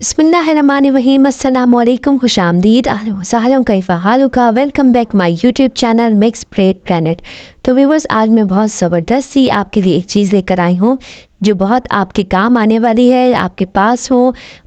बिस्मिल्लाहिर्रहमानिर्रहीम अस्सलामु अलैकुम खुशामदीद अहलन व सहलन कैफ़ा हालुका welcome back my YouTube channel mix plate planet. तो व्यूअर्स, आज मैं बहुत ज़बरदस्त सी आपके लिए एक चीज़ लेकर आई हूँ जो बहुत आपके काम आने वाली है। आपके पास हो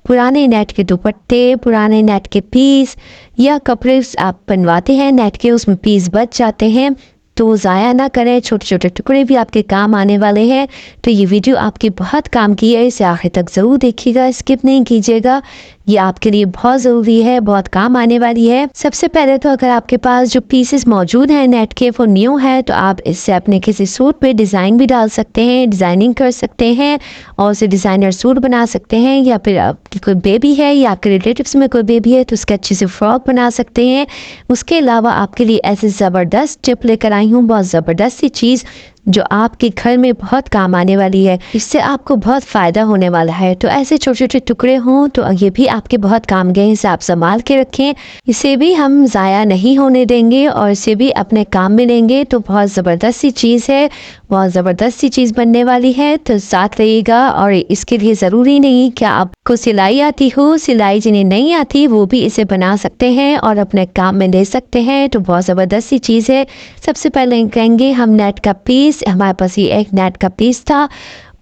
पुराने नेट के दुपट्टे, पुराने नेट के पीस या कपड़े आप बनवाते हैं नेट के, उसमें पीस बच जाते हैं तो ज़ाया ना करें, छोटे छोटे टुकड़े भी आपके काम आने वाले हैं। तो ये वीडियो आपकी बहुत काम की है, इसे आखिर तक ज़रूर देखिएगा, स्किप नहीं कीजिएगा। ये आपके लिए बहुत ज़रूरी है, बहुत काम आने वाली है। सबसे पहले तो अगर आपके पास जो पीसेस मौजूद हैं नेट के वो न्यू है तो आप इससे अपने किसी सूट पे डिज़ाइन भी डाल सकते हैं, डिज़ाइनिंग कर सकते हैं और उसे डिज़ाइनर सूट बना सकते हैं। या फिर आपकी कोई बेबी है या आपके रिलेटिव्स में कोई बेबी है तो उसके अच्छे से फ्रॉक बना सकते हैं। उसके अलावा आपके लिए ऐसे ज़बरदस्त टिप लेकर आई हूँ, बहुत ज़बरदस्त सी चीज़ जो आपके घर में बहुत काम आने वाली है। इससे आपको बहुत फ़ायदा होने वाला है। तो ऐसे छोटे छोटे टुकड़े हों तो ये भी आपके बहुत काम गए, इसे आप संभाल के रखें, इसे भी हम ज़ाया नहीं होने देंगे और इसे भी अपने काम में लेंगे। तो बहुत ज़बरदस्त सी चीज़ है, बहुत ज़बरदस्त सी चीज़ बनने वाली है, तो साथ रहिएगा। और इसके लिए ज़रूरी नहीं कि आपको सिलाई आती हो, सिलाई जिन्हें नहीं आती वो भी इसे बना सकते हैं और अपने काम में ले सकते हैं। तो बहुत ज़बरदस्त सी चीज़ है। सबसे पहले कहेंगे हम नेट का पीस। हमारे पास ये एक नेट का पीस था,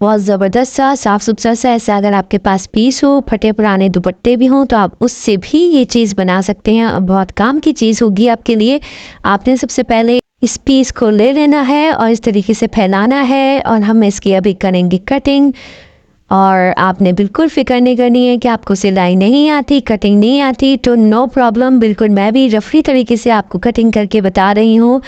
बहुत ज़बरदस्त सा, साफ़ सुथरा सा। ऐसा अगर आपके पास पीस हो, फटे पुराने दुपट्टे भी हों तो आप उससे भी ये चीज़ बना सकते हैं और बहुत काम की चीज़ होगी आपके लिए। आपने सबसे पहले इस पीस को ले लेना है और इस तरीके से फैलाना है और हम इसकी अभी करेंगे कटिंग। और आपने बिल्कुल फ़िक्र नहीं करनी है कि आपको सिलाई नहीं आती, कटिंग नहीं आती, तो नो प्रॉब्लम। बिल्कुल मैं भी रफली तरीके से आपको कटिंग करके बता रही हूँ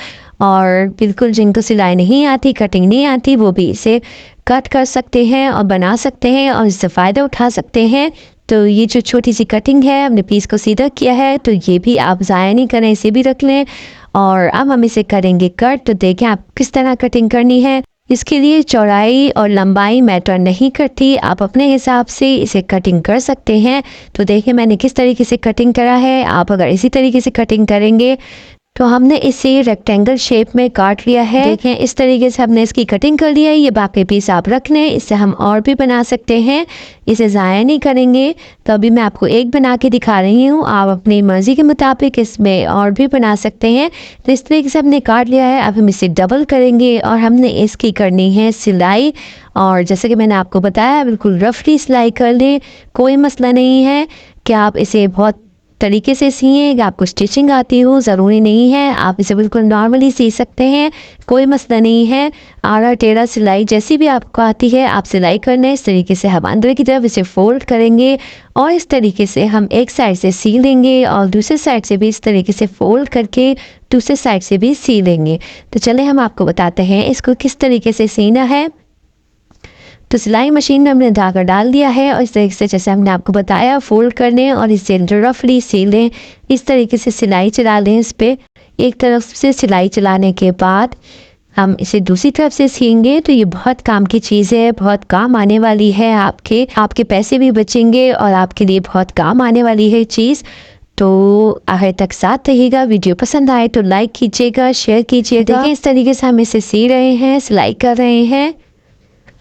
और बिल्कुल जिनको सिलाई नहीं आती, कटिंग नहीं आती वो भी इसे कट कर सकते हैं और बना सकते हैं और इससे फ़ायदा उठा सकते हैं। तो ये जो छोटी सी कटिंग है, हमने पीस को सीधा किया है, तो ये भी आप ज़ाया नहीं करें, इसे भी रख लें। और अब हम इसे करेंगे कट। तो देखें आप किस तरह कटिंग करनी है। इसके लिए चौड़ाई और लंबाई मैटर नहीं करती, आप अपने हिसाब से इसे कटिंग कर सकते हैं। तो देखिए मैंने किस तरीके से कटिंग करा है। आप अगर इसी तरीके से कटिंग करेंगे तो हमने इसे रेक्टेंगल शेप में काट लिया है। देखें इस तरीके से हमने इसकी कटिंग कर लिया है। ये बाकी पीस आप रख लें, इससे हम और भी बना सकते हैं, इसे ज़ाया नहीं करेंगे। तो अभी मैं आपको एक बना के दिखा रही हूँ, आप अपनी मर्ज़ी के मुताबिक इसमें और भी बना सकते हैं। तो इस तरीके से हमने काट लिया है। अब हम इसे डबल करेंगे और हमने इसकी करनी है सिलाई। और जैसे कि मैंने आपको बताया बिल्कुल रफली सिलाई कर लें, कोई मसला नहीं है कि आप इसे बहुत तरीके से सिएं, आपको स्टिचिंग आती हो, ज़रूरी नहीं है। आप इसे बिल्कुल नॉर्मली सी सकते हैं, कोई मसला नहीं है। आड़ा टेढ़ा सिलाई जैसी भी आपको आती है आप सिलाई करना। इस तरीके से हम अंदर की तरफ इसे फोल्ड करेंगे और इस तरीके से हम एक साइड से सी लेंगे और दूसरे साइड से भी इस तरीके से फोल्ड करके दूसरे साइड से भी सी लेंगे। तो चले हम आपको बताते हैं इसको किस तरीके से सीना है। तो सिलाई मशीन में हमने धागा डाल दिया है और इस तरीके से जैसे हमने आपको बताया फोल्ड कर लें और इसे रफली सी लें। इस तरीके से सिलाई चला लें इस पर। एक तरफ से सिलाई चलाने के बाद हम इसे दूसरी तरफ से सिएंगे। तो ये बहुत काम की चीज़ है, बहुत काम आने वाली है, आपके पैसे भी बचेंगे और आपके लिए बहुत काम आने वाली है चीज़। तो आखिर तक साथ रहिएगा। वीडियो पसंद आए तो लाइक कीजिएगा, शेयर कीजिएगा। देखिए इस तरीके से हम इसे सी रहे हैं, सिलाई कर रहे हैं।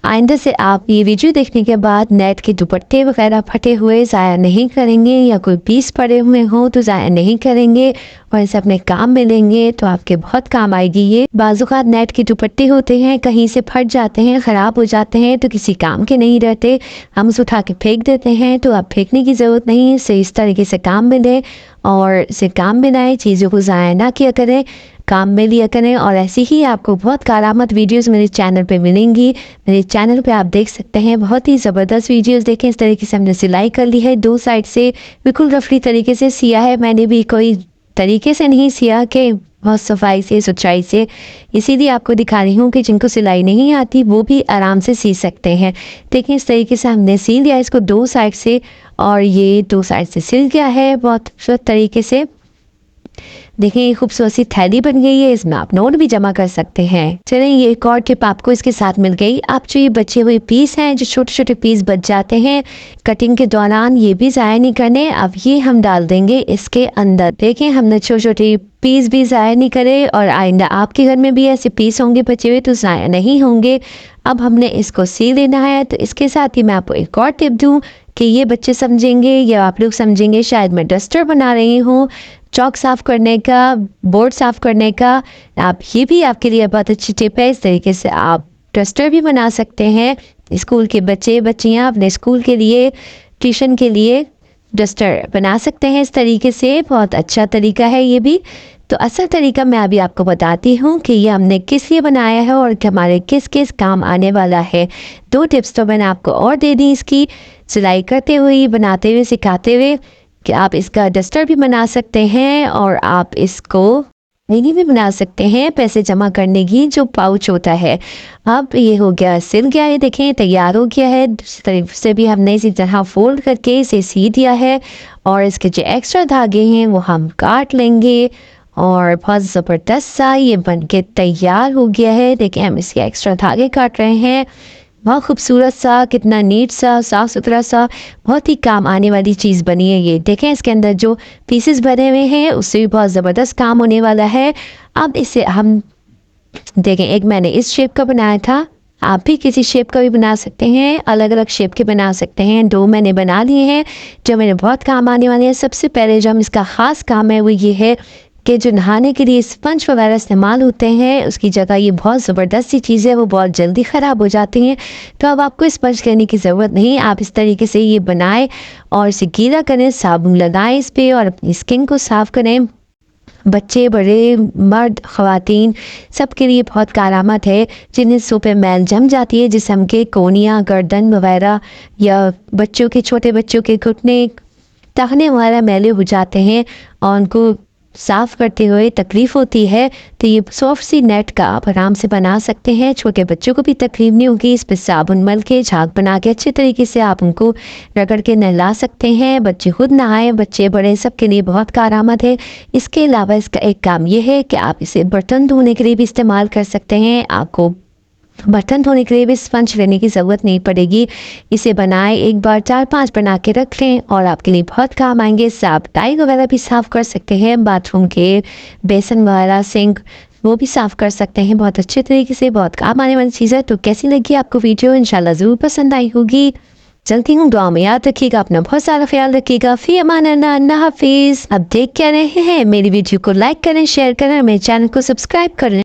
आइंदा से आप ये वीडियो देखने के बाद नेट के दुपट्टे वगैरह फटे हुए ज़ाया नहीं करेंगे या कोई पीस पड़े हुए हो तो ज़ाया नहीं करेंगे और इसे अपने काम में लेंगे तो आपके बहुत काम आएगी। ये बाज़ुकात नेट के दुपट्टे होते हैं, कहीं से फट जाते हैं, ख़राब हो जाते हैं तो किसी काम के नहीं रहते, हम उसे उठा के फेंक देते हैं। तो आप फेंकने की ज़रूरत नहीं, इसे इस तरीके से काम में लें और इसे काम में लाएँ, चीज़ों को ज़ाया ना किया करें, काम में लिया करें। और ऐसी ही आपको बहुत कारामद वीडियोस मेरे चैनल पे मिलेंगी। मेरे चैनल पे आप देख सकते हैं बहुत ही ज़बरदस्त वीडियोस। देखें इस तरीके से हमने सिलाई कर ली है, दो साइड से बिल्कुल रफली तरीके से सिया है। मैंने भी कोई तरीके से नहीं सिया कि बहुत सफाई से, सुथराई से, इसीलिए आपको दिखा रही हूँ कि जिनको सिलाई नहीं आती वो भी आराम से सी सकते हैं। देखें इस तरीके से हमने सिल लिया इसको दो साइड से और ये दो साइड से सिल गया है बहुत खूबसूरत तरीके से। देखिए ये खूबसूरत सी थैली बन गई है, इसमें आप नोट भी जमा कर सकते हैं। चलें ये एक और टिप आपको इसके साथ मिल गई। आप जो ये बचे हुए पीस हैं, जो छोटे छोटे पीस बच जाते हैं कटिंग के दौरान, ये भी ज़ाया नहीं करने। अब ये हम डाल देंगे इसके अंदर। देखें हमने छोटे छोटे पीस भी ज़ाया नहीं करे, और आइंदा आपके घर में भी ऐसे पीस होंगे बचे हुए तो ज़ाया नहीं होंगे। अब हमने इसको सी लेना है। तो इसके साथ ही मैं आपको एक और टिप दूँ कि ये बच्चे समझेंगे या आप लोग समझेंगे शायद मैं डस्टर बना रही हूँ, चौक साफ़ करने का, बोर्ड साफ़ करने का। आप ये भी आपके लिए बहुत अच्छी टिप है। इस तरीके से आप डस्टर भी बना सकते हैं। स्कूल के बच्चे बच्चियाँ अपने स्कूल के लिए, ट्यूशन के लिए डस्टर बना सकते हैं। इस तरीके से बहुत अच्छा तरीका है ये भी। तो असल तरीका मैं अभी आपको बताती हूँ कि ये हमने किस लिए बनाया है और हमारे किस किस काम आने वाला है। 2 टिप्स तो मैंने आपको और दे दी इसकी, सिलाई करते हुए, बनाते हुए, सिखाते हुए, कि आप इसका डस्टर भी बना सकते हैं और आप इसको मिनी भी बना सकते हैं पैसे जमा करने की जो पाउच होता है। अब ये हो गया, सिल गया है, देखें तैयार हो गया है। दूसरी तरफ से भी हमने इसी तरह फोल्ड करके इसे सी दिया है, और इसके जो एक्स्ट्रा धागे हैं वो हम काट लेंगे, और बहुत ज़बरदस्त सा ये बन के तैयार हो गया है। देखिए हम इसके एक्स्ट्रा धागे काट रहे हैं। बहुत खूबसूरत सा, कितना नीट सा, साफ़ सुथरा सा, बहुत ही काम आने वाली चीज़ बनी है ये। देखें इसके अंदर जो पीसेस भरे हुए हैं उससे भी बहुत ज़बरदस्त काम होने वाला है। अब इसे हम देखें, एक मैंने इस शेप का बनाया था, आप भी किसी शेप का भी बना सकते हैं, अलग अलग शेप के बना सकते हैं। 2 मैंने बना लिए हैं जो मेरे बहुत काम आने वाले हैं। सबसे पहले जो हम इसका ख़ास काम है वो ये है कि जो नहाने के लिए स्पंज वगैरह इस्तेमाल होते हैं उसकी जगह ये बहुत ज़बरदस्त सी चीज़ है, वो बहुत जल्दी ख़राब हो जाती हैं। तो अब आपको स्पंज करने की ज़रूरत नहीं, आप इस तरीके से ये बनाएं और इसे गीला करें, साबुन लगाएं इस पर और अपनी स्किन को साफ़ करें। बच्चे, बड़े, मर्द, ख़वातीन सबके लिए बहुत कारआमद है। जिन्हें सो पे मैल जम जाती है, जिस्म के कोनियाँ, गर्दन वगैरह, या बच्चों के, छोटे बच्चों के घुटने, टखने वगैरह मैले हो जाते हैं और उनको साफ़ करते हुए तकलीफ़ होती है, तो ये सॉफ्ट सी नेट का आप आराम से बना सकते हैं। छोटे बच्चों को भी तकलीफ नहीं होगी। इस पर साबुन मल के, झाग बना के अच्छे तरीके से आप उनको रगड़ के नहला सकते हैं। बच्चे खुद नहाएं, बच्चे बड़े सबके लिए बहुत कारआमद है। इसके अलावा इसका एक काम यह है कि आप इसे बर्तन धोने के लिए भी इस्तेमाल कर सकते हैं। आपको बर्तन धोने के लिए भी स्पंज लेने की ज़रूरत नहीं पड़ेगी। इसे बनाए, एक बार 4-5 बना के रख लें और आपके लिए बहुत काम आएंगे। इससे आप टाइल वगैरह भी साफ़ कर सकते हैं, बाथरूम के बेसन वगैरह, सिंक, वो भी साफ़ कर सकते हैं बहुत अच्छे तरीके से। बहुत काम आने वाली चीज़ है। तो कैसी लगी आपको वीडियो? इंशाल्लाह ज़रूर पसंद आई होगी। चलती हूँ, दुआ में याद रखिएगा, अपना बहुत सारा ख्याल रखिएगा। फी अमान अल्लाह, अल्लाह हाफिज़। अब देख क्या रहे हैं, मेरी वीडियो को लाइक करें, शेयर करें, मेरे चैनल को सब्सक्राइब करें।